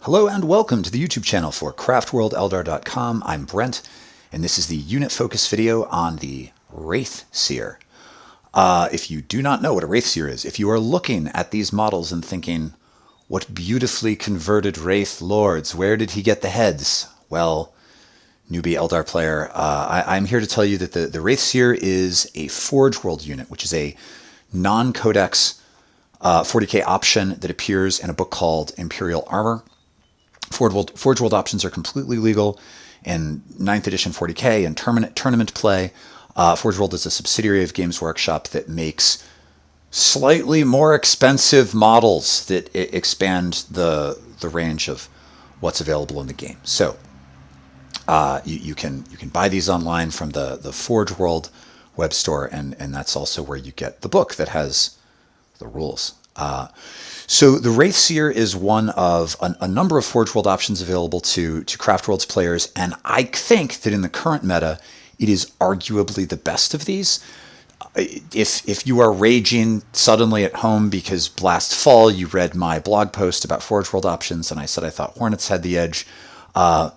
Hello and welcome to the YouTube channel for craftworldeldar.com. I'm Brent, and this is the unit focus video on the Wraithseer. If you do not know what a Wraithseer is, if you are looking at these models and thinking, what beautifully converted Wraith lords, where did he get the heads? Well, newbie Eldar player, I'm here to tell you that the Wraithseer is a Forge World unit, which is a non-codex 40k option that appears in a book called Imperial Armor. Forge World options are completely legal in 9th edition 40k and tournament play. Forge World is a subsidiary of Games Workshop that makes slightly more expensive models that expand the range of what's available in the game. So you can buy these online from the Forge World web store, and that's also where you get the book that has the rules. So the Wraithseer is one of a number of Forge World options available to Craft Worlds players, and I think that in the current meta, it is arguably the best of these. If you are raging suddenly at home because last fall you read my blog post about Forge World options, and I said I thought Hornets had the edge, I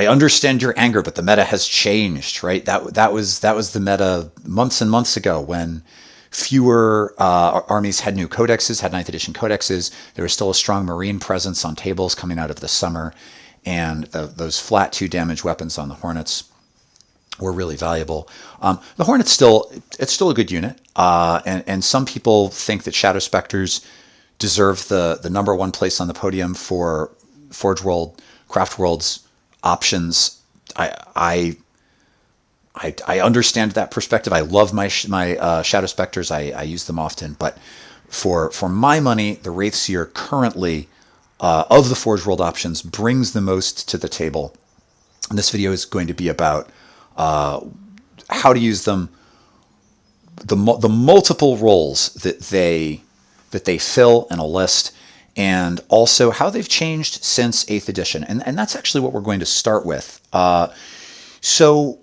understand your anger, but the meta has changed, right? That was the meta months and months ago when fewer armies had new codexes, had 9th edition codexes. There was still a strong Marine presence on tables coming out of the summer, and those flat 2 damage weapons on the Hornets were really valuable. The Hornet's still a good unit, and some people think that Shadow Specters deserve the #1 place on the podium for Forge World, Craft World's options. I understand that perspective. I love my Shadow Specters. I use them often, but for my money, the Wraithseer currently of the Forge World options brings the most to the table. And this video is going to be about how to use them, the multiple roles that they fill in a list, and also how they've changed since 8th edition. And that's actually what we're going to start with. So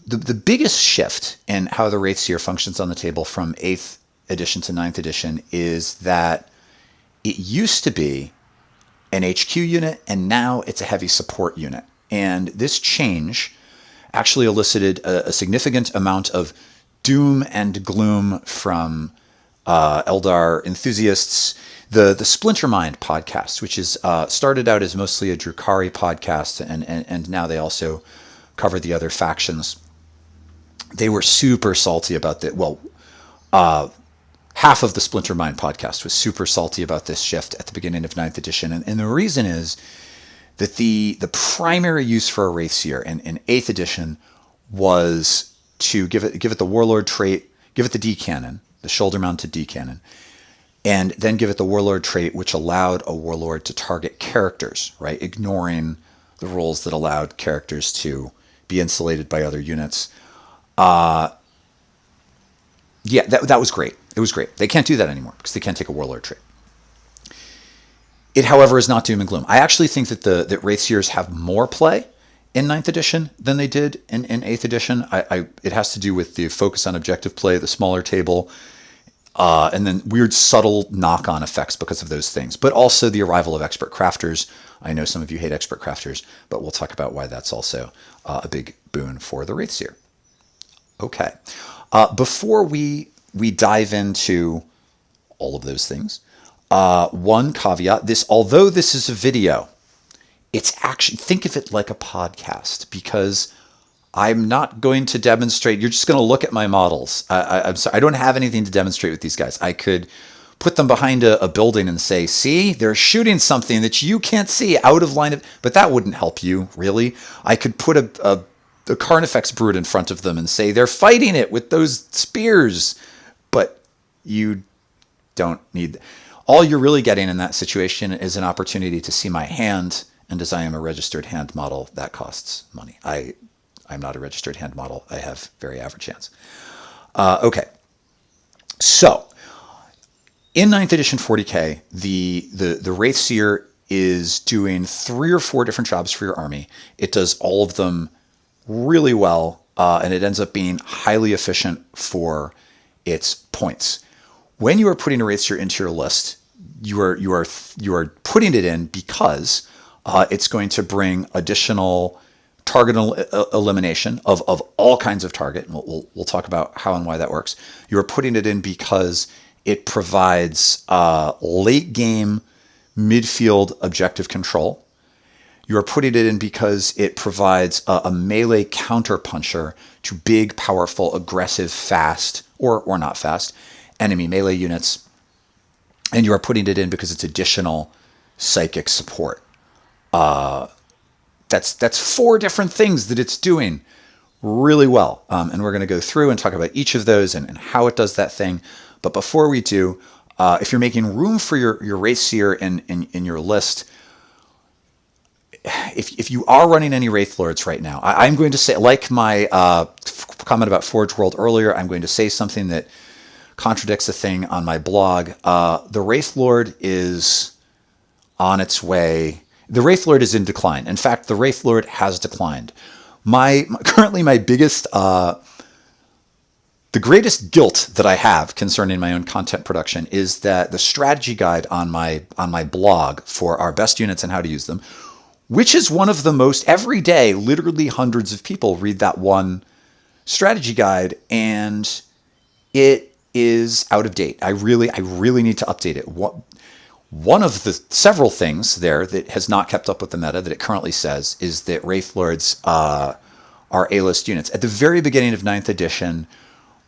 the biggest shift in how the Wraithseer functions on the table from 8th edition to 9th edition is that it used to be an HQ unit, and now it's a heavy support unit. And this change actually elicited a significant amount of doom and gloom from Eldar enthusiasts. The Splinter Mind podcast, which is started out as mostly a Drukhari podcast, and now they also cover the other factions. They were super salty about that. Well, half of the Splinter Mind podcast was super salty about this shift at the beginning of 9th edition. And the reason is that the primary use for a Wraithseer in 8th edition was to give it the Warlord trait, give it the Decannon, the shoulder-mounted Decannon, and then give it the Warlord trait, which allowed a Warlord to target characters, right? Ignoring the rules that allowed characters to be insulated by other units. Yeah, that was great. It was great. They can't do that anymore because they can't take a Warlord trait. It, however, is not doom and gloom. I actually think that that Wraithseers have more play in 9th edition than they did in 8th edition. It has to do with the focus on objective play, the smaller table, and then weird subtle knock-on effects because of those things. But also the arrival of expert crafters. I know some of you hate expert crafters, but we'll talk about why that's also a big boon for the Wraithseer. Okay. Before we dive into all of those things, one caveat: although this is a video, it's actually, think of it like a podcast, because I'm not going to demonstrate. You're just going to look at my models. I'm sorry, I don't have anything to demonstrate with these guys. I could put them behind a building and say, see, they're shooting something that you can't see out of line of, but that wouldn't help you, really. I could put a Carnifex brood in front of them and say they're fighting it with those spears, but you don't need. All you're really getting in that situation is an opportunity to see my hand, and as I am a registered hand model, that costs money. I'm not a registered hand model. I have very average hands. Okay, so in 9th edition 40k, the Wraithseer is doing 3 or 4 different jobs for your army. It does all of them really well, and it ends up being highly efficient for its points. When you are putting a Wraithseer into your list, you are putting it in because it's going to bring additional target elimination of all kinds of target. And we'll talk about how and why that works. You are putting it in because it provides late game midfield objective control. You are putting it in because it provides a melee counterpuncher to big, powerful, aggressive, fast, or not fast, enemy melee units. And you are putting it in because it's additional psychic support. That's 4 different things that it's doing really well. And we're going to go through and talk about each of those and how it does that thing. But before we do, if you're making room for your Wraithseer in your list, if you are running any Wraith Lords right now, I'm going to say, like my comment about Forge World earlier, I'm going to say something that contradicts a thing on my blog. The Wraith Lord is on its way. The Wraith Lord is in decline. In fact, the Wraith Lord has declined. Currently my biggest, the greatest guilt that I have concerning my own content production is that the strategy guide on my blog for our best units and how to use them, which is one of the most, every day, literally hundreds of people read that one strategy guide, and it is out of date. I really need to update it. One of the several things there that has not kept up with the meta that it currently says is that Wraith Lords are A-list units. At the very beginning of 9th edition,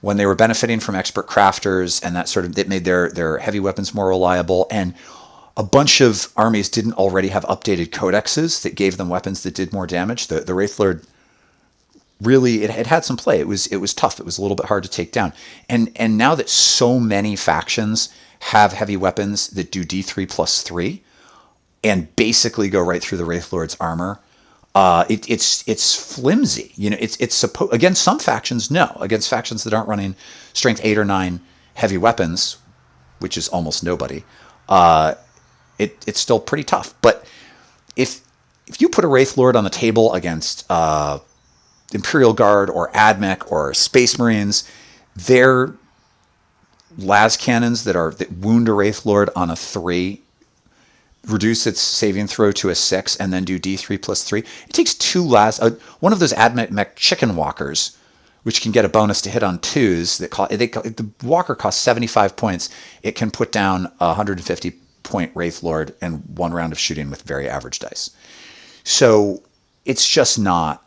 when they were benefiting from expert crafters and that sort of, it made their heavy weapons more reliable, and a bunch of armies didn't already have updated codexes that gave them weapons that did more damage. The Wraith Lord really, it had some play. It was tough. It was a little bit hard to take down. And now that so many factions have heavy weapons that do D3+3 and basically go right through the Wraith Lord's armor, it's flimsy. You know, it's supposed, against some factions, no. Against factions that aren't running strength 8 or 9 heavy weapons, which is almost nobody, it's still pretty tough. But if you put a Wraith Lord on the table against Imperial Guard or AdMech or Space Marines, their las cannons that wound a Wraith Lord on a 3, reduce its saving throw to a 6, and then do D3+3. It takes 2 one of those AdMech chicken walkers, which can get a bonus to hit on 2s. The walker costs 75 points. It can put down a 150-point Wraith Lord in 1 round of shooting with very average dice. So it's just not.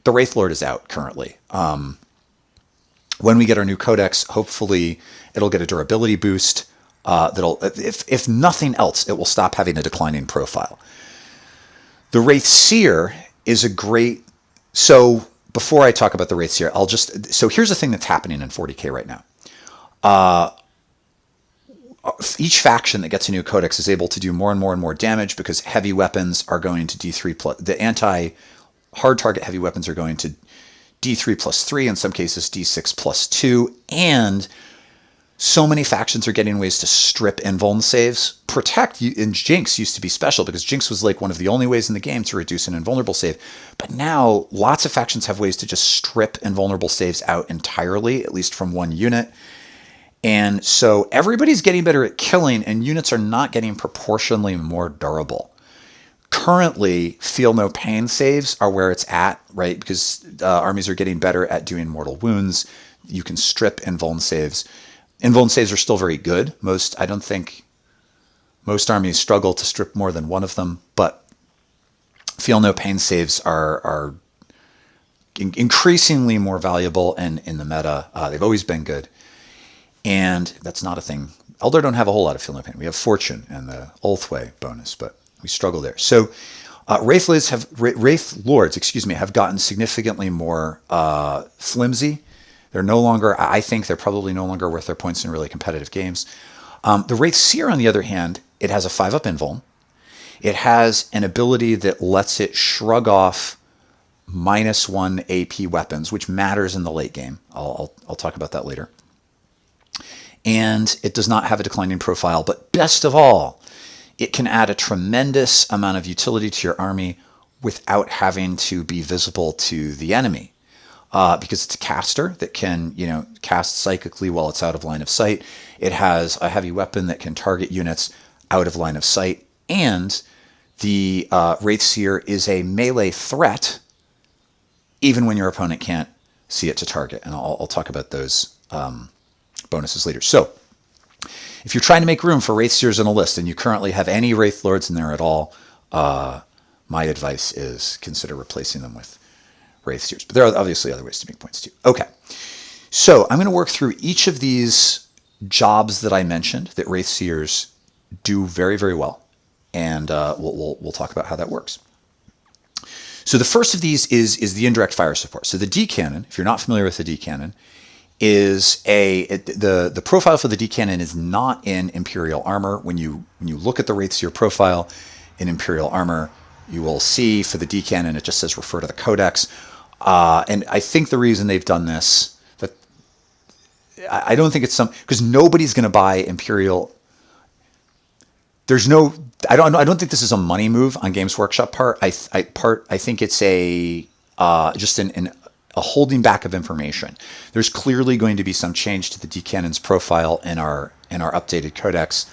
The Wraith Lord is out currently. When we get our new codex, hopefully it'll get a durability boost. That'll, if nothing else, it will stop having a declining profile. The Wraithseer is a great. So before I talk about the Wraithseer, so here's the thing that's happening in 40K right now. Each faction that gets a new codex is able to do more and more and more damage because heavy weapons are going to D3+. The anti-hard target heavy weapons are going to D3+3, in some cases D6+2, and so many factions are getting ways to strip invuln saves. Protect and Jinx used to be special because Jinx was like one of the only ways in the game to reduce an invulnerable save. But now lots of factions have ways to just strip invulnerable saves out entirely, at least from one unit. And so everybody's getting better at killing, and units are not getting proportionally more durable. Currently, feel no pain saves are where it's at, right? Because armies are getting better at doing mortal wounds. You can strip invuln saves. Invuln saves are still very good. I don't think most armies struggle to strip more than one of them, but feel no pain saves are increasingly more valuable and in the meta. They've always been good. And that's not a thing. Eldar don't have a whole lot of feel no pain. We have Fortune and the Ulthway bonus, but we struggle there. So Wraith Lords have gotten significantly more flimsy. They're no longer, I think they're probably no longer worth their points in really competitive games. The Wraithseer, on the other hand, it has a 5-up invuln. It has an ability that lets it shrug off -1 AP weapons, which matters in the late game. I'll talk about that later. And it does not have a declining profile, but best of all, it can add a tremendous amount of utility to your army without having to be visible to the enemy. because it's a caster that can, cast psychically while it's out of line of sight. It has a heavy weapon that can target units out of line of sight, and the Wraithseer is a melee threat, even when your opponent can't see it to target. And I'll talk about those bonuses later. So, if you're trying to make room for Wraithseers in a list, and you currently have any Wraith Lords in there at all, my advice is consider replacing them with Wraithseers. But there are obviously other ways to make points too. Okay, so I'm going to work through each of these jobs that I mentioned that Wraithseers do very, very well, and we'll talk about how that works. So the first of these is the indirect fire support. So the Decannon, if you're not familiar with the Decannon, is the profile for the Decannon is not in Imperial armor. When you look at the Wraithseer profile in Imperial armor, you will see for the Decannon it just says refer to the Codex. And I think the reason they've done this, that I don't think it's because nobody's going to buy Imperial. I don't think this is a money move on Games Workshop part. I think it's just a holding back of information. There's clearly going to be some change to the Decannon's profile in our updated Codex,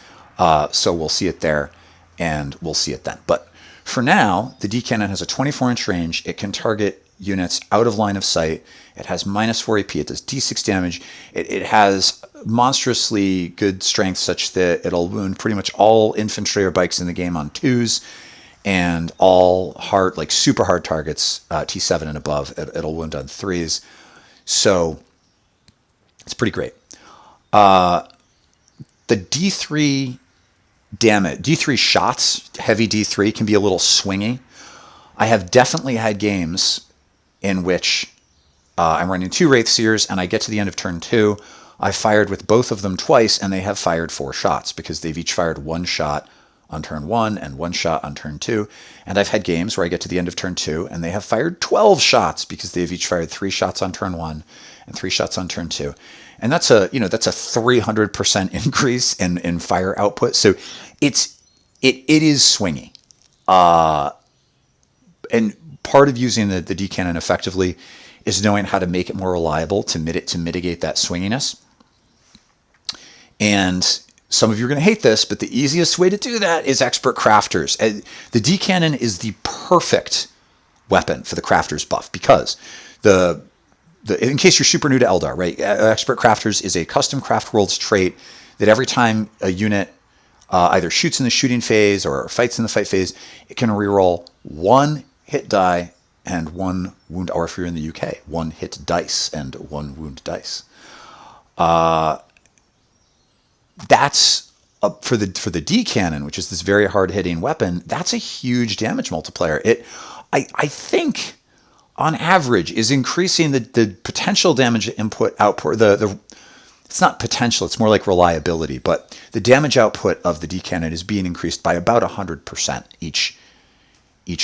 so we'll see it there, and we'll see it then. But for now, the Decannon has a 24-inch range. It can target units out of line of sight. It has -4 AP. It does D6 damage. It has monstrously good strength such that it'll wound pretty much all infantry or bikes in the game on 2s, and all hard, like super hard targets, T7 and above, it'll wound on 3s. So it's pretty great. The D3 damage, D3 shots, heavy D3 can be a little swingy. I have definitely had games in which I'm running 2 Wraithseers and I get to the end of turn 2. I fired with both of them twice and they have fired 4 shots because they've each fired 1 shot on turn 1 and 1 shot on turn 2. And I've had games where I get to the end of turn 2 and they have fired 12 shots because they've each fired 3 shots on turn 1 and 3 shots on turn 2. And that's a 300% increase in fire output. So it is swingy. And part of using the Decannon effectively is knowing how to make it more reliable to mitigate that swinginess. And some of you are going to hate this, but the easiest way to do that is expert crafters. The Decannon is the perfect weapon for the crafters buff because in case you're super new to Eldar, right? Expert crafters is a custom craft worlds trait that every time a unit either shoots in the shooting phase or fights in the fight phase, it can reroll 1 hit die and 1 wound, or if you're in the UK, 1 hit dice and 1 wound dice. That's for the Decannon, which is this very hard hitting weapon. That's a huge damage multiplier. I think on average is increasing the potential damage input output. It's not potential; it's more like reliability. But the damage output of the Decannon is being increased by about 100% each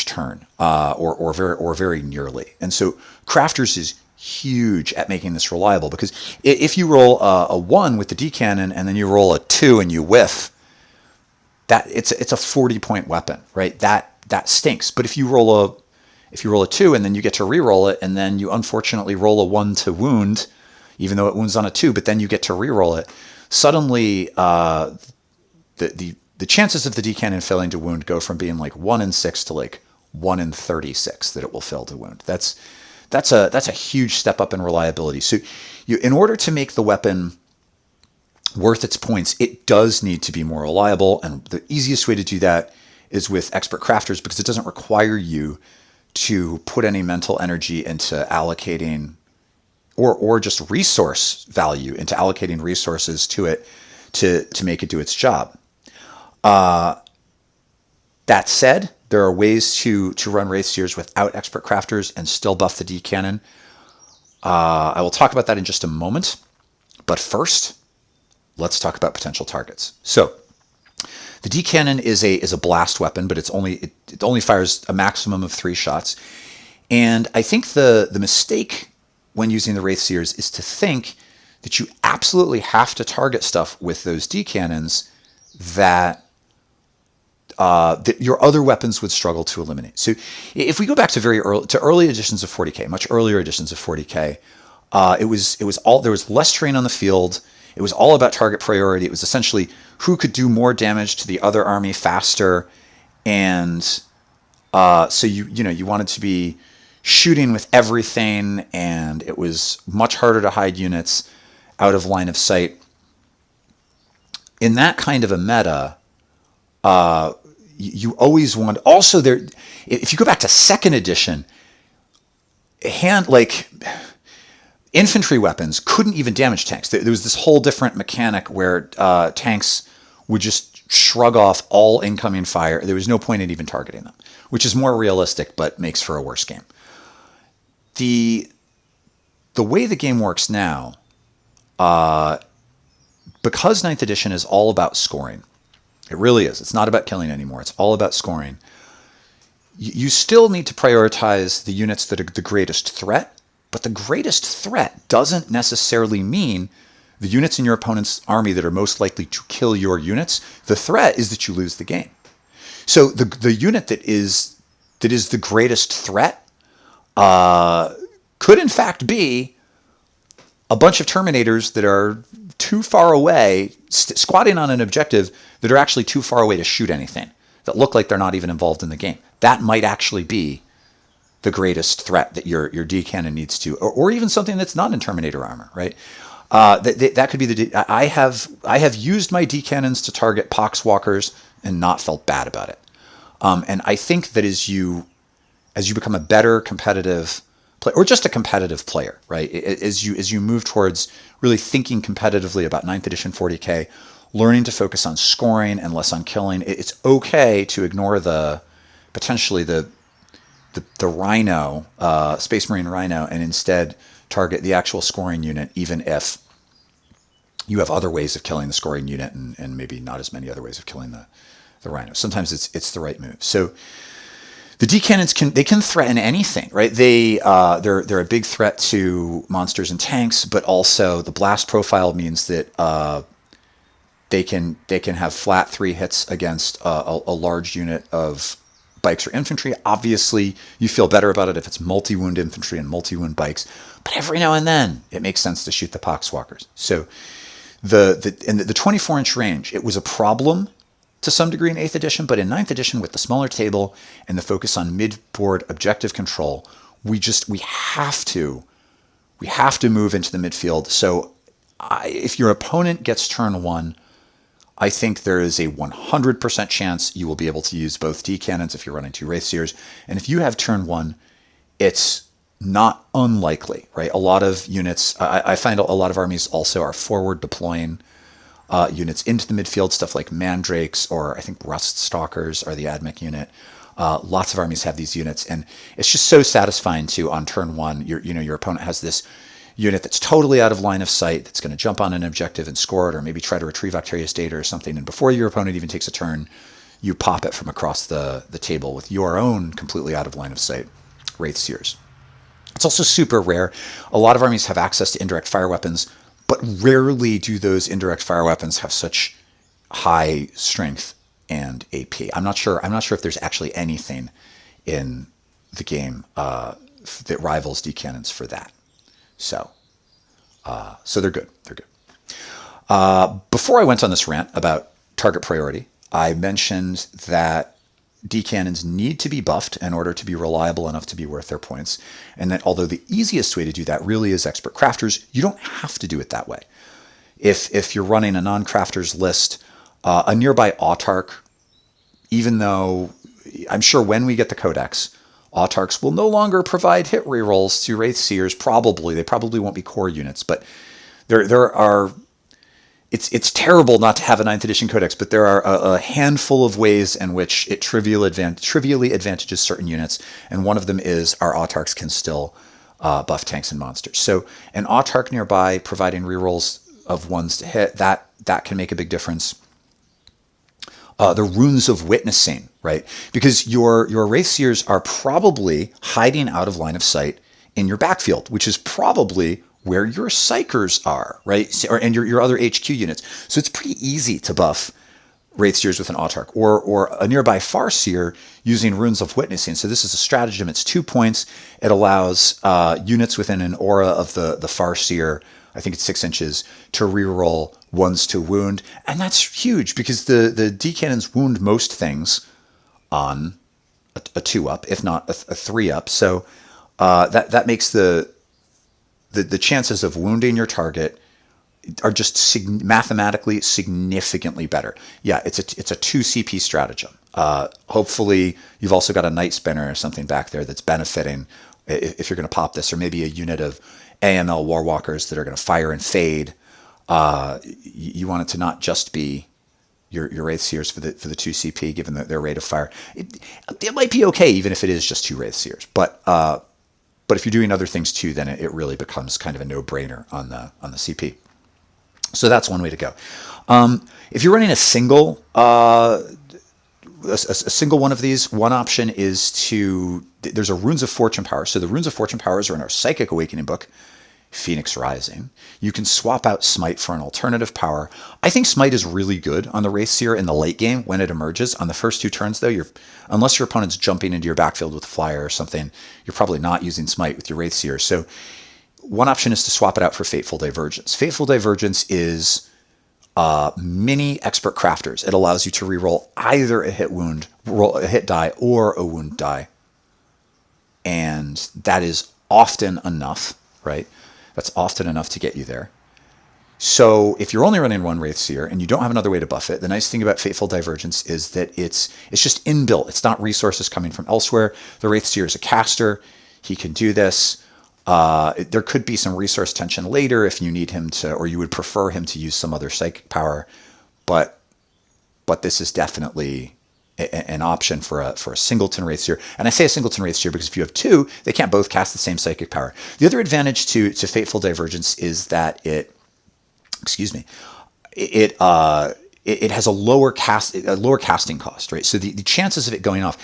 turn, or very nearly. And so Crafters is huge at making this reliable because if you roll a 1 with the Decannon and then you roll a 2 and you whiff, that it's a 40-point weapon, right? That stinks. But if you roll a 2 and then you get to re-roll it and then you unfortunately roll a 1 to wound, even though it wounds on a 2, but then you get to re-roll it, suddenly the chances of the Decannon failing to wound go from being like 1 in 6 to like 1 in 36 that it will fail to wound. That's a huge step up in reliability. So in order to make the weapon worth its points, it does need to be more reliable. And the easiest way to do that is with expert crafters because it doesn't require you to put any mental energy into allocating or just resource value into allocating resources to it to make it do its job. That said, there are ways to run Wraithseers without expert crafters and still buff the Decannon. I will talk about that in just a moment. But first, let's talk about potential targets. So, the Decannon is a blast weapon, but it only fires a maximum of 3 shots. And I think the mistake when using the Wraithseers is to think that you absolutely have to target stuff with those Decannons that that your other weapons would struggle to eliminate. So if we go back to early editions of 40k, much earlier editions of 40k, it was all, there was less terrain on the field. It was all about target priority. It was essentially who could do more damage to the other army faster, and so you wanted to be shooting with everything, and it was much harder to hide units out of line of sight. In that kind of a meta, you always want. Also, there, if you go back to second edition, infantry weapons couldn't even damage tanks. There was this whole different mechanic where tanks would just shrug off all incoming fire. There was no point in even targeting them, which is more realistic but makes for a worse game. The way the game works now, because 9th edition is all about scoring, it really is. It's not about killing anymore. It's all about scoring. You still need to prioritize the units that are the greatest threat, but the greatest threat doesn't necessarily mean the units in your opponent's army that are most likely to kill your units. The threat is that you lose the game. So the unit that is the greatest threat could in fact be a bunch of Terminators that are too far away, squatting on an objective that are actually too far away to shoot anything, that look like they're not even involved in the game. That might actually be the greatest threat that your Decannon needs to, or even something that's not in Terminator armor, right? That could be I have used my Decannons to target Poxwalkers and not felt bad about it. And I think that as you become a better competitive player, or just a competitive player, right? As you move towards really thinking competitively about 9th edition 40k, learning to focus on scoring and less on killing, it's okay to ignore potentially the Rhino, Space Marine Rhino, and instead target the actual scoring unit, even if you have other ways of killing the scoring unit and maybe not as many other ways of killing the Rhino. Sometimes it's the right move. So the Decannons can threaten anything, right? They're a big threat to monsters and tanks, but also the blast profile means that they can have flat 3 hits against a large unit of bikes or infantry. Obviously, you feel better about it if it's multi-wound infantry and multi-wound bikes, but every now and then it makes sense to shoot the Poxwalkers. So the 24-inch range, it was a problem to some degree in 8th edition, but in 9th edition, with the smaller table and the focus on mid-board objective control, we have to move into the midfield. So if your opponent gets turn 1, I think there is a 100% chance you will be able to use both Decannons if you're running 2 Wraithseers. And if you have turn 1, it's not unlikely, right? A lot of units, I find a lot of armies also are forward deploying units into the midfield, stuff like Mandrakes, or I think Rust Stalkers are the AdMech unit. Lots of armies have these units, and it's just so satisfying to, on turn 1, your opponent has this unit that's totally out of line of sight, that's going to jump on an objective and score it, or maybe try to retrieve Octarius data or something, and before your opponent even takes a turn, you pop it from across the table with your own completely out of line of sight Wraithseers. It's also super rare. A lot of armies have access to indirect fire weapons, but rarely do those indirect fire weapons have such high strength and AP. I'm not sure if there's actually anything in the game that rivals Decannons for that. So they're good. They're good. Before I went on this rant about target priority, I mentioned that Decannons need to be buffed in order to be reliable enough to be worth their points, and that although the easiest way to do that really is expert crafters, you don't have to do it that way. If you're running a non-crafters list, a nearby autarch, even though I'm sure when we get the codex, autarchs will no longer provide hit rerolls to Wraithseers. They probably won't be core units, but there are. It's terrible not to have a 9th edition codex, but there are a handful of ways in which it trivially advantages certain units, and one of them is our autarchs can still buff tanks and monsters. So an autarch nearby providing rerolls of 1s to hit, that can make a big difference. The runes of witnessing, right? Because your Wraithseers are probably hiding out of line of sight in your backfield, which is probably where your psychers are, right? And your other HQ units. So it's pretty easy to buff Wraithseers with an autarch, or a nearby Farseer using Runes of Witnessing. So this is a stratagem. It's 2 points. It allows units within an aura of the Farseer, I think it's 6 inches, to reroll ones to wound. And that's huge because the Decannons wound most things on a 2-up, if not a 3-up. So that makes the chances of wounding your target are just mathematically significantly better. Yeah, it's a 2 CP stratagem. Hopefully, you've also got a Night Spinner or something back there that's benefiting if you're going to pop this, or maybe a unit of AML Warwalkers that are going to fire and fade. You want it to not just be your Wraithseers for the 2 CP, given their rate of fire. It might be okay even if it is just 2 Wraithseers, but if you're doing other things too, then it really becomes kind of a no-brainer on the CP. So that's one way to go. If you're running a single one of these, one option is there's a Runes of Fortune power. So the Runes of Fortune powers are in our Psychic Awakening book, Phoenix Rising. You can swap out Smite for an alternative power. I think Smite is really good on the Wraithseer in the late game when it emerges. On the first 2 turns, though, unless your opponent's jumping into your backfield with a flyer or something, you're probably not using Smite with your Wraithseer. So one option is to swap it out for Fateful Divergence. Fateful Divergence is mini Expert Crafters. It allows you to reroll either a hit die or a wound die. And that is often enough, right? That's often enough to get you there. So if you're only running one Wraithseer and you don't have another way to buff it, the nice thing about Fateful Divergence is that it's just inbuilt. It's not resources coming from elsewhere. The Wraithseer is a caster. He can do this. There could be some resource tension later if you need him to, or you would prefer him to use some other psychic power, but this is definitely an option for a singleton Wraithseer. And I say a singleton Wraithseer because if you have 2, they can't both cast the same psychic power. The other advantage to Fateful Divergence is that it has a lower casting cost, right? So the chances of it going off,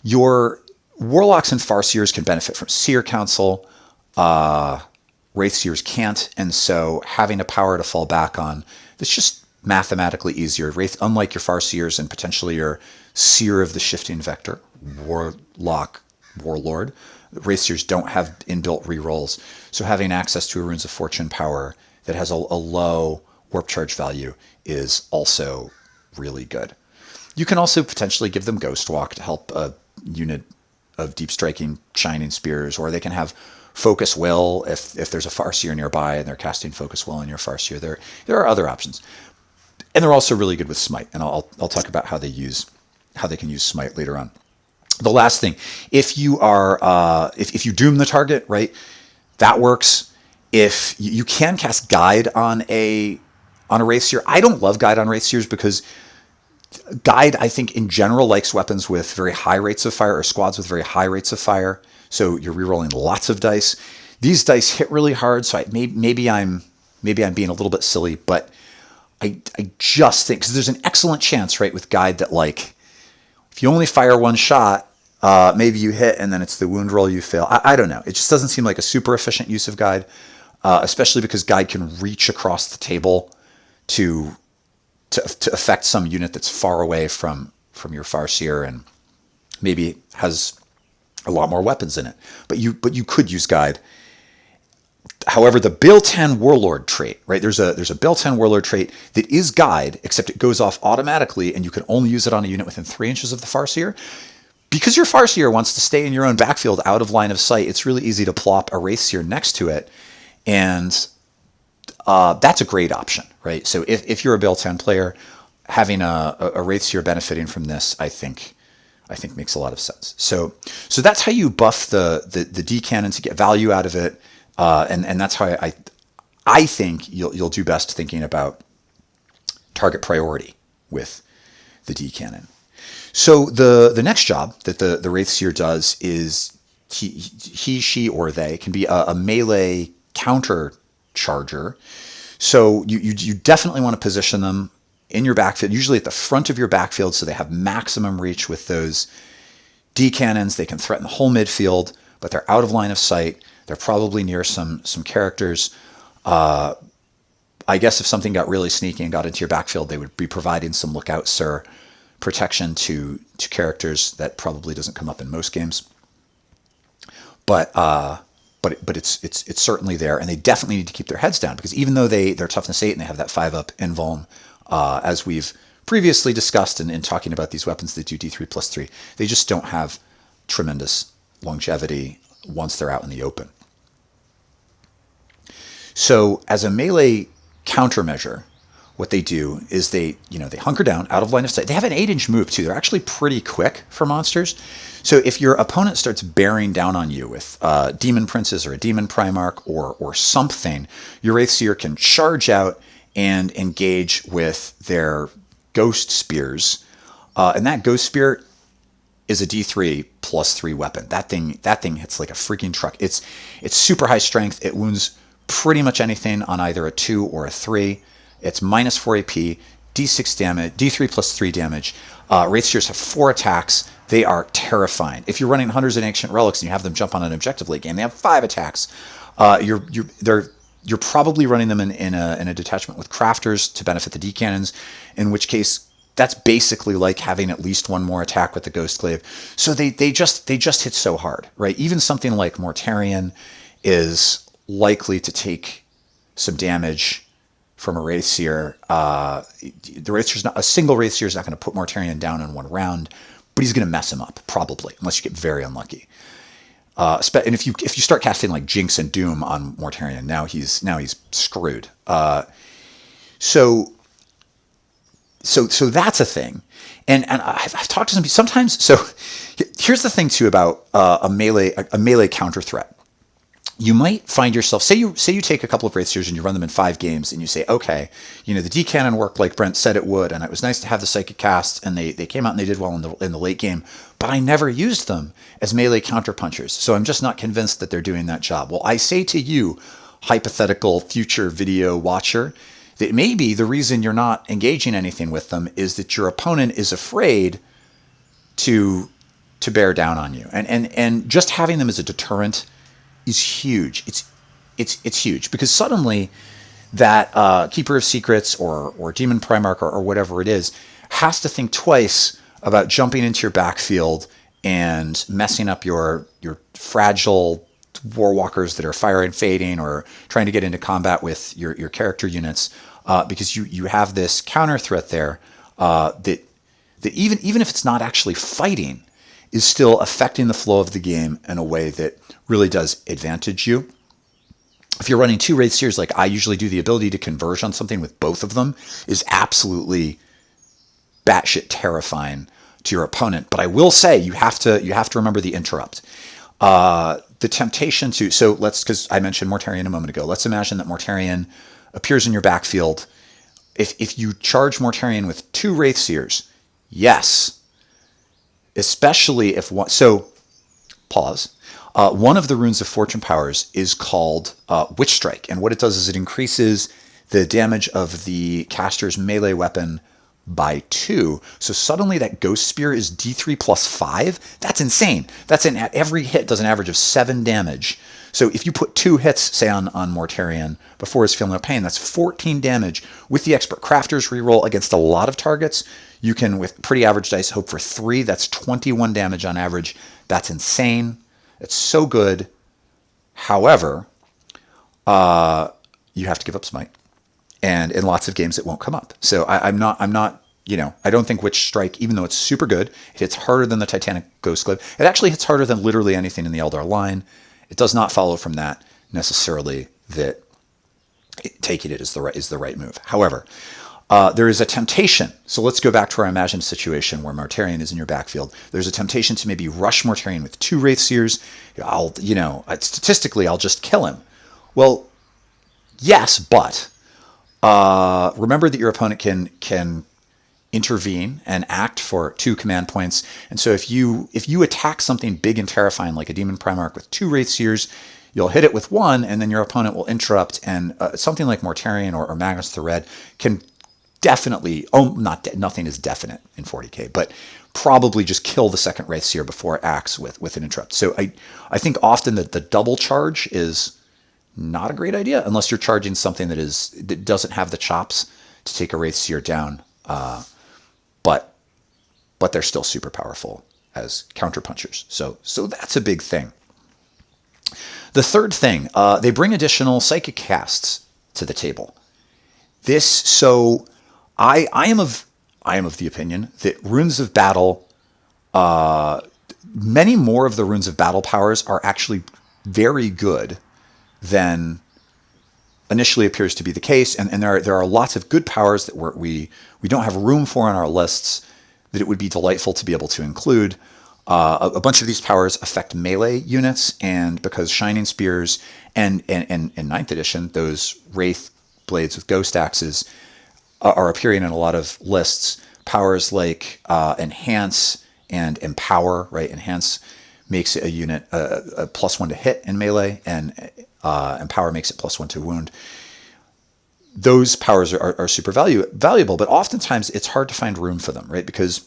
your Warlocks and Farseers can benefit from Seer Council. Wraithseers can't, and so having a power to fall back on, it's just mathematically easier. Unlike your Farseers and potentially your Seer of the Shifting Vector, Warlock, Warlord, Wraithseers don't have inbuilt rerolls, so having access to a Runes of Fortune power that has a low warp charge value is also really good. You can also potentially give them Ghost Walk to help a unit of deep striking Shining Spears, or they can have Focus Will if there's a Farseer nearby and they're casting Focus Will on your Farseer. There are other options, and they're also really good with Smite. And I'll talk about how they can use Smite later on. The last thing, if you if you doom the target, right, that works. If you can cast Guide on a Wraithseer, I don't love Guide on Wraithseers because Guide, I think, in general, likes weapons with very high rates of fire, or squads with very high rates of fire. So you're rerolling lots of dice. These dice hit really hard, so maybe I'm being a little bit silly, but I just think, because there's an excellent chance, right, with Guide that, like, if you only fire one shot, maybe you hit and then it's the wound roll you fail. I don't know. It just doesn't seem like a super efficient use of Guide, especially because Guide can reach across the table to affect some unit that's far away from your Farseer and maybe has a lot more weapons in it. But you could use Guide. However, the Bill 10 Warlord trait, right? There's a Bill 10 Warlord trait that is Guide, except it goes off automatically, and you can only use it on a unit within 3 inches of the Farseer. Because your Farseer wants to stay in your own backfield out of line of sight, it's really easy to plop a Wraithseer next to it, and that's a great option, right? So if you're a Bill 10 player, having a Wraithseer benefiting from this, I think makes a lot of sense. So that's how you buff the Decannon to get value out of it, and that's how I think you'll do best thinking about target priority with the Decannon. So the next job that the Wraithseer does is he, she, or they can be a melee counter charger. So you definitely want to position them in your backfield, usually at the front of your backfield, so they have maximum reach with those Decannons. They can threaten the whole midfield, but they're out of line of sight. They're probably near some characters. I guess if something got really sneaky and got into your backfield, they would be providing some Lookout Sir protection to characters that probably doesn't come up in most games. But it's certainly there, and they definitely need to keep their heads down, because even though they're toughness 8 and they have that 5-up invuln, as we've previously discussed in talking about these weapons that do D3+3, they just don't have tremendous longevity once they're out in the open. So as a melee countermeasure, what they do is they hunker down out of line of sight. They have an 8-inch move too. They're actually pretty quick for monsters. So if your opponent starts bearing down on you with demon princes or a demon primarch or something, your Wraithseer can charge out and engage with their ghost spears, and that ghost spear is a D3+3 weapon. That thing hits like a freaking truck. It's super high strength. It wounds pretty much anything on either a 2 or a 3. It's -4 AP, D6 damage, D3+3 damage. Wraithseers have 4 attacks. They are terrifying. If you're running Hunters and Ancient Relics and you have them jump on an objective late game, they have 5 attacks. You're probably running them in a detachment with Crafters to benefit the Decannons, in which case that's basically like having at least one more attack with the Ghostglaive. So they just hit so hard, right? Even something like Mortarion is likely to take some damage from a Wraithseer. A single Wraithseer is not going to put Mortarion down in one round, but he's going to mess him up probably, unless you get very unlucky. And if you start casting like Jinx and Doom on Mortarion, now he's screwed. So that's a thing, and I've talked to some people sometimes. So here's the thing too about a melee counter threat. You might find yourself, say you take a couple of Wraithseers and you run them in 5 games, and you say, okay, the Decannon worked like Brent said it would, and it was nice to have the Psychic cast, and they came out and they did well in the late game, but I never used them as melee counterpunchers, so I'm just not convinced that they're doing that job. Well, I say to you, hypothetical future video watcher, that maybe the reason you're not engaging anything with them is that your opponent is afraid to bear down on you, and just having them as a deterrent is huge. It's huge, because suddenly that Keeper of Secrets or Demon Primarch or whatever it is has to think twice about jumping into your backfield and messing up your fragile Warwalkers that are firing fading or trying to get into combat with your character units, because you have this counter threat there that even if it's not actually fighting, is still affecting the flow of the game in a way that really does advantage you. If you're running 2 Wraithseers, like I usually do, the ability to converge on something with both of them is absolutely batshit terrifying to your opponent. But I will say you have to remember the interrupt. The temptation to, because I mentioned Mortarion a moment ago. Let's imagine that Mortarion appears in your backfield. If you charge Mortarion with 2 Wraithseers, yes. Especially if one, so pause. One of the runes of Fortune Powers is called Witch Strike, and what it does is it increases the damage of the caster's melee weapon by 2. So suddenly that Ghost Spear is D3+5. That's insane. Every hit does an average of 7 damage. So if you put 2 hits, say on Mortarion before he's feeling no pain, that's 14 damage. With the Expert Crafter's reroll against a lot of targets, you can, with pretty average dice, hope for 3. That's 21 damage on average. That's insane. It's so good. However, you have to give up Smite, and in lots of games it won't come up. So I'm not. I don't think Witch Strike, even though it's super good, it hits harder than the Titanic Ghostglaive. It actually hits harder than literally anything in the Eldar line. It does not follow from that necessarily that taking it is the right move. However, there is a temptation. So let's go back to our imagined situation where Mortarion is in your backfield. There's a temptation to maybe rush Mortarion with 2 Wraithseers. Statistically, I'll just kill him. Well, yes, but remember that your opponent can intervene and act for 2 command points. And so if you attack something big and terrifying like a Demon Primarch with 2 Wraithseers, you'll hit it with 1, and then your opponent will interrupt. And something like Mortarion or Magnus the Red can definitely, nothing is definite in 40k, but probably just kill the second Wraithseer before it acts with an interrupt. So I think often that the double charge is not a great idea unless you're charging something that doesn't have the chops to take a Wraithseer down. But they're still super powerful as counterpunchers. So that's a big thing. The third thing, they bring additional psychic casts to the table. I am of the opinion that runes of battle, many more of the runes of battle powers are actually very good than initially appears to be the case, and there are lots of good powers that we don't have room for on our lists that it would be delightful to be able to include. A bunch of these powers affect melee units, and because Shining Spears and in 9th edition, those Wraith blades with ghost axes are appearing in a lot of lists. Powers like Enhance and Empower, right? Enhance makes a unit a +1 to hit in melee, and Empower makes it +1 to wound. Those powers are super valuable, but oftentimes it's hard to find room for them, right? Because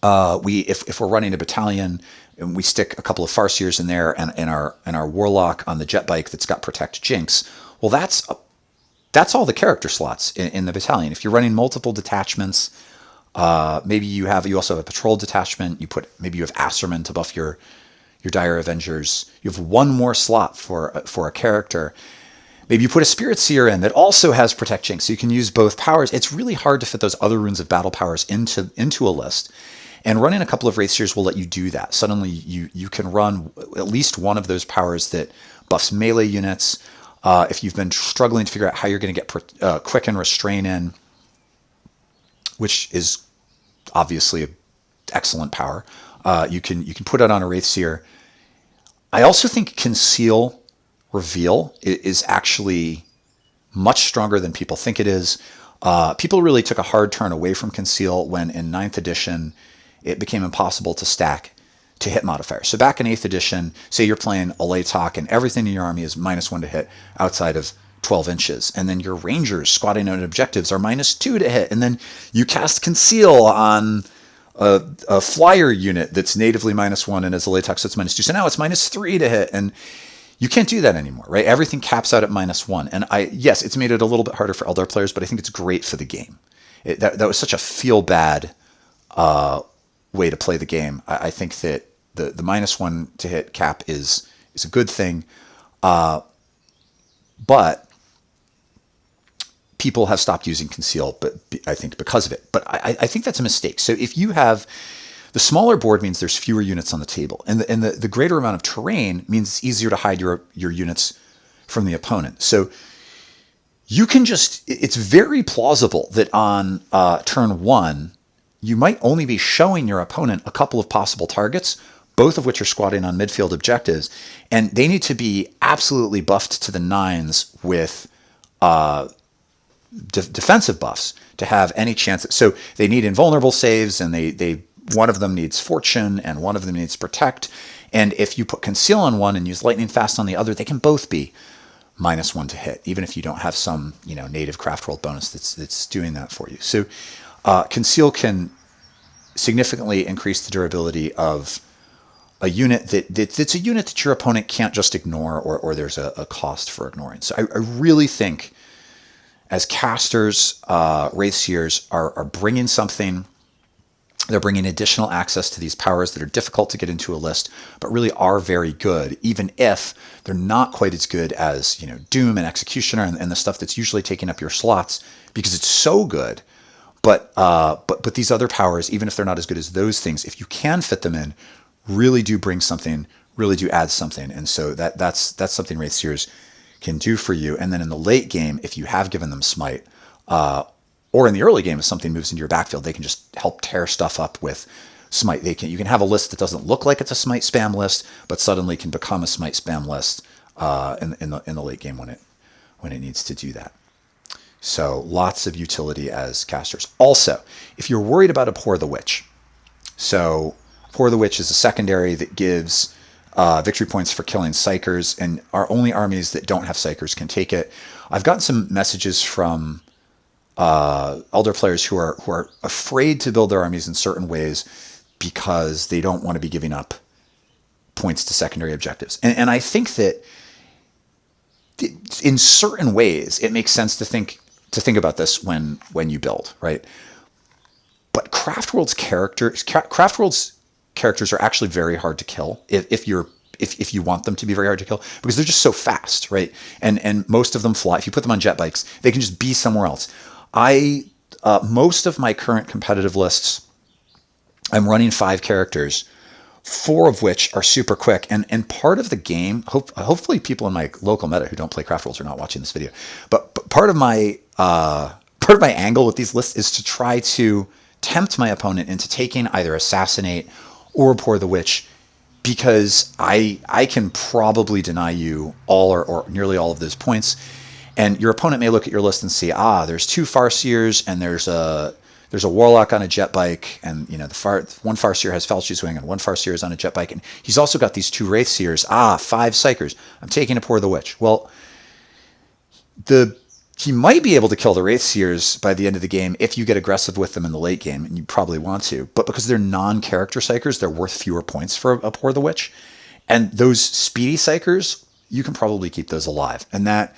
if we're running a battalion and we stick a couple of Farseers in there and our Warlock on the jet bike that's got Protect Jinx, well, that's all the character slots in the battalion. If you're running multiple detachments, maybe you also have a patrol detachment. Maybe you have Asserman to buff your Dire Avengers. You have one more slot for a character. Maybe you put a Spirit Seer in that also has Protect Jinx, so you can use both powers. It's really hard to fit those other runes of battle powers into a list. And running a couple of Wraithseers will let you do that. Suddenly you can run at least one of those powers that buffs melee units. If you've been struggling to figure out how you're going to get Quick and Restrain in, which is obviously an excellent power, you can put it on a Wraithseer. I also think Conceal Reveal is actually much stronger than people think it is. People really took a hard turn away from Conceal when in 9th edition it became impossible to stack to hit modifiers. So back in 8th edition, say you're playing a Latok and everything in your army is -1 to hit outside of 12 inches, and then your Rangers squatting on objectives are -2 to hit, and then you cast Conceal on a flyer unit that's natively -1 and as a Latok, so it's -2. So now it's -3 to hit, and you can't do that anymore, right? Everything caps out at -1. And yes, it's made it a little bit harder for Eldar players, but I think it's great for the game. That was such a feel-bad way to play the game. I think that the -1 to hit cap is a good thing, but people have stopped using Conceal, but I think because of it. But I think that's a mistake. So if you have the smaller board, means there's fewer units on the table, and the greater amount of terrain means it's easier to hide your units from the opponent. So you can it's very plausible that on turn 1, you might only be showing your opponent a couple of possible targets, both of which are squatting on midfield objectives, and they need to be absolutely buffed to the nines with defensive buffs to have any chance. So they need invulnerable saves, and they one of them needs Fortune, and one of them needs Protect. And if you put Conceal on one and use Lightning Fast on the other, they can both be -1 to hit, even if you don't have some native craft world bonus that's doing that for you. So Conceal can significantly increase the durability of a unit that's a unit that your opponent can't just ignore, or there's a cost for ignoring. So I really think as casters, Wraithseers are bringing something. They're bringing additional access to these powers that are difficult to get into a list, but really are very good, even if they're not quite as good as Doom and Executioner and the stuff that's usually taking up your slots, because it's so good. But these other powers, even if they're not as good as those things, if you can fit them in, really do bring something, really do add something. And so that's something Wraithseers can do for you. And then in the late game, if you have given them Smite, or in the early game, if something moves into your backfield, they can just help tear stuff up with Smite. You can have a list that doesn't look like it's a Smite spam list, but suddenly can become a Smite spam list in the late game when it needs to do that. So lots of utility as casters. Also, if you're worried about Abhor the Witch, so Abhor the Witch is a secondary that gives victory points for killing Psychers, and only armies that don't have Psychers can take it. I've gotten some messages from Eldar players who are afraid to build their armies in certain ways because they don't want to be giving up points to secondary objectives. And I think that in certain ways, it makes sense to think about this when you build, right? But Craft World's characters are actually very hard to kill if you want them to be very hard to kill, because they're just so fast, right? And most of them fly. If you put them on jet bikes, they can just be somewhere else. Most of my current competitive lists, I'm running 5 characters, 4 of which are super quick. And part of the game, hopefully people in my local meta who don't play Craft Worlds are not watching this video, but part of my angle with these lists is to try to tempt my opponent into taking either Assassinate or Pour the Witch, because I can probably deny you all or nearly all of those points. And your opponent may look at your list and see, there's 2 Farseers and there's a Warlock on a jet bike, and one Farseer has Falchi's Wing and one Farseer is on a jet bike, and he's also got these 2 Wraithseers. 5 Psychers. I'm taking a Pour the Witch. Well, he might be able to kill the Wraithseers by the end of the game if you get aggressive with them in the late game, and you probably want to. But because they're non-character Psychers, they're worth fewer points for a Pour the Witch. And those speedy Psychers, you can probably keep those alive. And that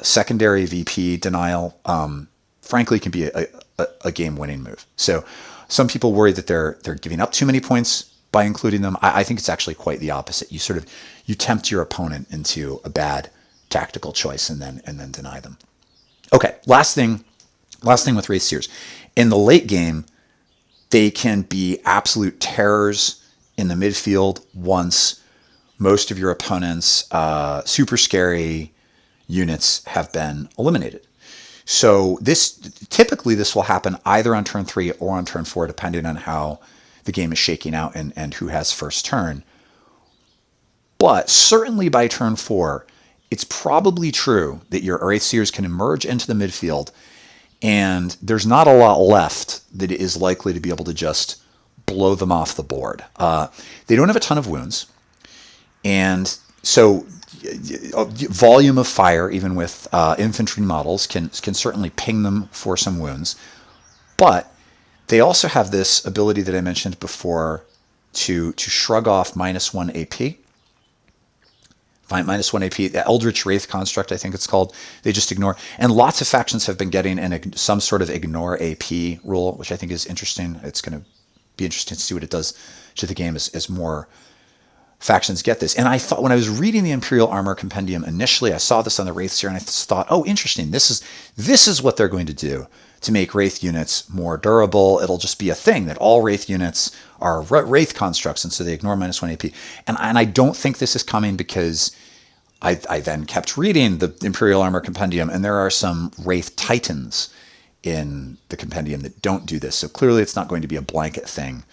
secondary VP denial, frankly, can be a game-winning move. So some people worry that they're giving up too many points by including them. I think it's actually quite the opposite. You tempt your opponent into a bad tactical choice and then deny them. Okay, last thing with Wraithseers. In the late game, they can be absolute terrors in the midfield once most of your opponent's super scary units have been eliminated. So typically this will happen either on turn 3 or on turn 4, depending on how the game is shaking out and who has first turn. But certainly by turn 4, it's probably true that your Wraithseers can emerge into the midfield, and there's not a lot left that is likely to be able to just blow them off the board. They don't have a ton of wounds, and so volume of fire, even with infantry models, can certainly ping them for some wounds. But they also have this ability that I mentioned before to shrug off -1 AP. -1 AP, the Eldritch Wraith construct, I think it's called. They just ignore. And lots of factions have been getting some sort of ignore AP rule, which I think is interesting. It's going to be interesting to see what it does to the game as more factions get this. And I thought, when I was reading the Imperial Armor Compendium initially, I saw this on the Wraithseer, and I thought, oh, interesting. This is what they're going to do to make Wraith units more durable. It'll just be a thing that all Wraith units are Wraith constructs, and so they ignore -1 AP. And I don't think this is coming, because I then kept reading the Imperial Armor Compendium, and there are some Wraith Titans in the compendium that don't do this. So clearly it's not going to be a blanket thing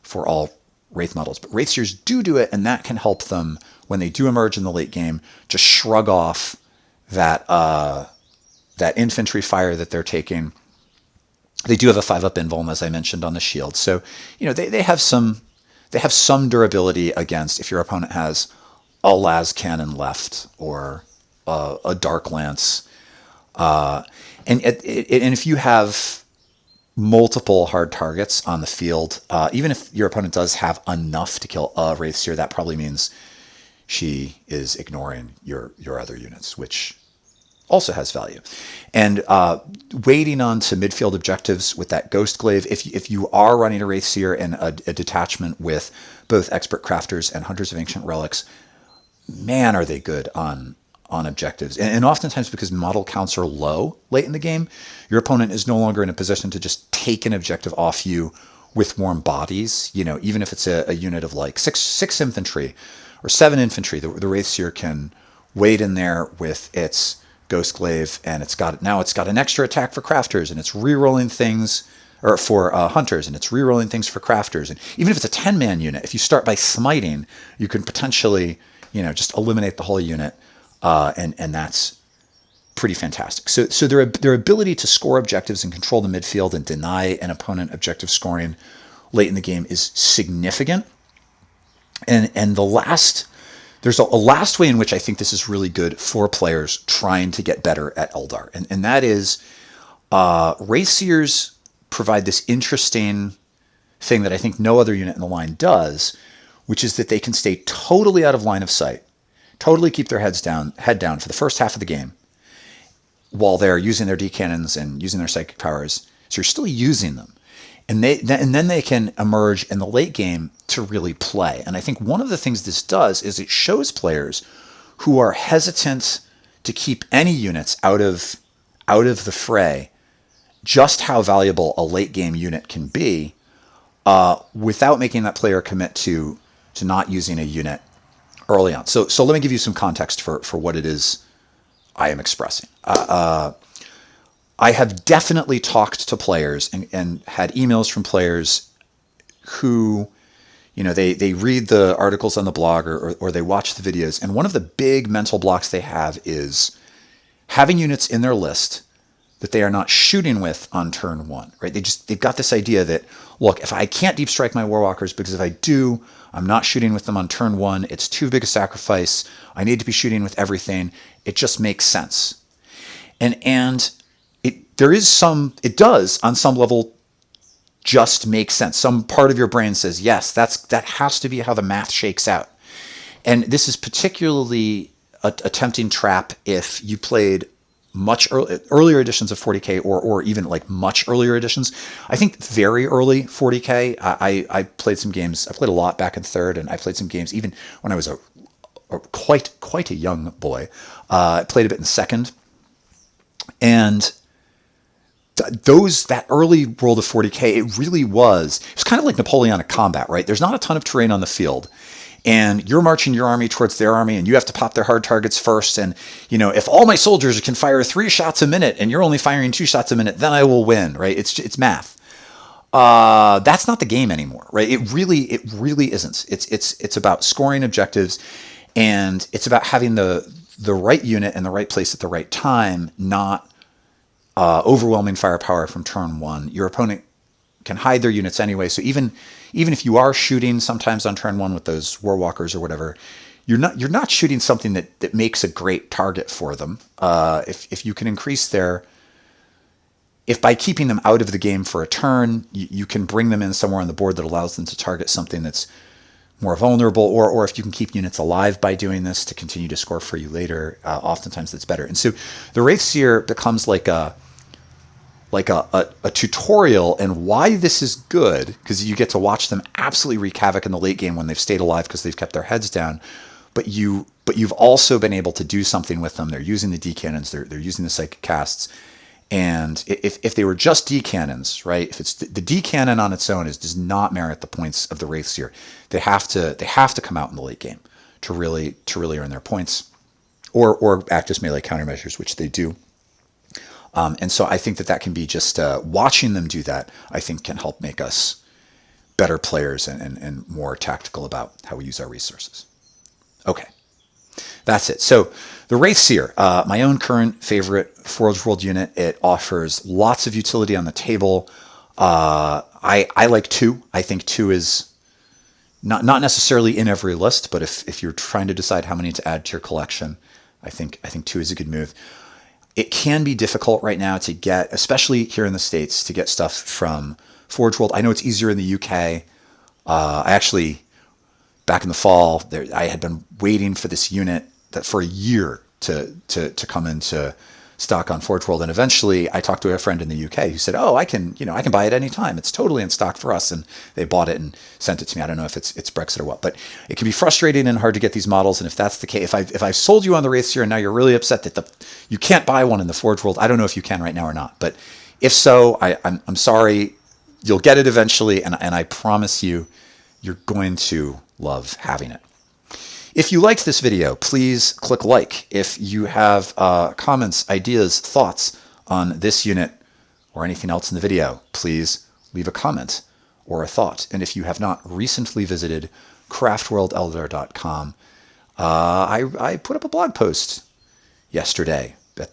for all Wraith models. But Wraithseers do it, and that can help them, when they do emerge in the late game, just shrug off that infantry fire that they're taking. They do have a 5-up invuln, as I mentioned, on the shield. So, they have some durability against if your opponent has a las cannon left or a dark lance. And if you have multiple hard targets on the field, even if your opponent does have enough to kill a Wraithseer, that probably means she is ignoring your other units, which also has value. And waiting on to midfield objectives with that Ghost Glaive, if you are running a Wraithseer and a detachment with both Expert Crafters and Hunters of Ancient Relics, man, are they good on objectives. And oftentimes, because model counts are low late in the game, your opponent is no longer in a position to just take an objective off you with warm bodies. Even if it's a unit of like six infantry or 7 infantry, the Wraithseer can wait in there with its Ghost Glaive, and it's got an extra attack for Crafters, and it's re-rolling things, or for Hunters, and it's re-rolling things for Crafters. And even if it's a 10-man unit, if you start by smiting, you can potentially just eliminate the whole unit, and that's pretty fantastic. So their ability to score objectives and control the midfield and deny an opponent objective scoring late in the game is significant. And there's a last way in which I think this is really good for players trying to get better at Eldar, and that is Wraithseers provide this interesting thing that I think no other unit in the line does, which is that they can stay totally out of line of sight totally keep their head down for the first half of the game while they're using their decannons and using their psychic powers. So you're still using them. And then they can emerge in the late game to really play. And I think one of the things this does is it shows players who are hesitant to keep any units out of the fray just how valuable a late game unit can be, without making that player commit to not using a unit early on. So let me give you some context for what it is I am expressing. I have definitely talked to players and had emails from players who, they read the articles on the blog or they watch the videos. And one of the big mental blocks they have is having units in their list that they are not shooting with on turn one, right? They've got this idea that, look, if I can't deep strike my Warwalkers, because if I do, I'm not shooting with them on turn one. It's too big a sacrifice. I need to be shooting with everything. It just makes sense. And it does on some level just make sense. Some part of your brain says, yes, that has to be how the math shakes out. And this is particularly a tempting trap if you played much earlier editions of 40K or even like much earlier editions. I think very early 40K, I played some games. I played a lot back in third, and I played some games even when I was quite a young boy. I played a bit in second. And that early world of 40K, it was kind of like Napoleonic combat, right? There's not a ton of terrain on the field, and you're marching your army towards their army, and you have to pop their hard targets first. And, if all my soldiers can fire 3 shots a minute and you're only firing 2 shots a minute, then I will win, right? It's math. That's not the game anymore, right? It really isn't. It's about scoring objectives, and it's about having the right unit in the right place at the right time, not overwhelming firepower from turn one. Your opponent can hide their units anyway, so even if you are shooting sometimes on turn one with those Warwalkers or whatever, you're not shooting something that makes a great target for them. If you can increase if by keeping them out of the game for a turn, you can bring them in somewhere on the board that allows them to target something that's more vulnerable, or if you can keep units alive by doing this to continue to score for you later, oftentimes that's better. And so the Wraithseer becomes like a tutorial and why this is good, because you get to watch them absolutely wreak havoc in the late game when they've stayed alive because they've kept their heads down. But you've also been able to do something with them. They're using the decannons, they're using the psychic casts. And if they were just decannons, right? If it's the decannon on its own does not merit the points of the Wraithseer. They have to come out in the late game to really earn their points, or act as melee countermeasures, which they do. And so I think that can be just watching them do that, I think can help make us better players and more tactical about how we use our resources. Okay, that's it. So the Wraithseer, my own current favorite Forge World unit. It offers lots of utility on the table. I like 2. I think 2 is not necessarily in every list, but if you're trying to decide how many to add to your collection, I think 2 is a good move. It can be difficult right now to get, especially here in the States, to get stuff from Forge World. I know it's easier in the UK. I actually, back in the fall, I had been waiting for this unit for a year to come into stock on Forge World, and eventually I talked to a friend in the UK who said, "Oh, I can buy it anytime. It's totally in stock for us," and they bought it and sent it to me. I don't know if it's Brexit or what, but it can be frustrating and hard to get these models. And if that's the case, if I sold you on the Wraithseer and now you're really upset that you can't buy one in the Forge World, I don't know if you can right now or not. But if so, I'm sorry. You'll get it eventually, and I promise you're going to love having it. If you liked this video, please click like. If you have comments, ideas, thoughts on this unit or anything else in the video, please leave a comment or a thought. And if you have not recently visited craftworldeldar.com, I put up a blog post yesterday. At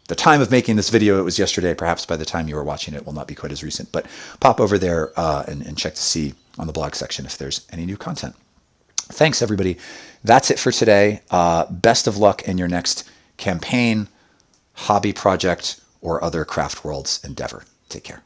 the time of making this video, it was yesterday. Perhaps by the time you are watching it, it will not be quite as recent. But pop over there and check to see on the blog section if there's any new content. Thanks, everybody. That's it for today. Best of luck in your next campaign, hobby project, or other Craft Worlds endeavor. Take care.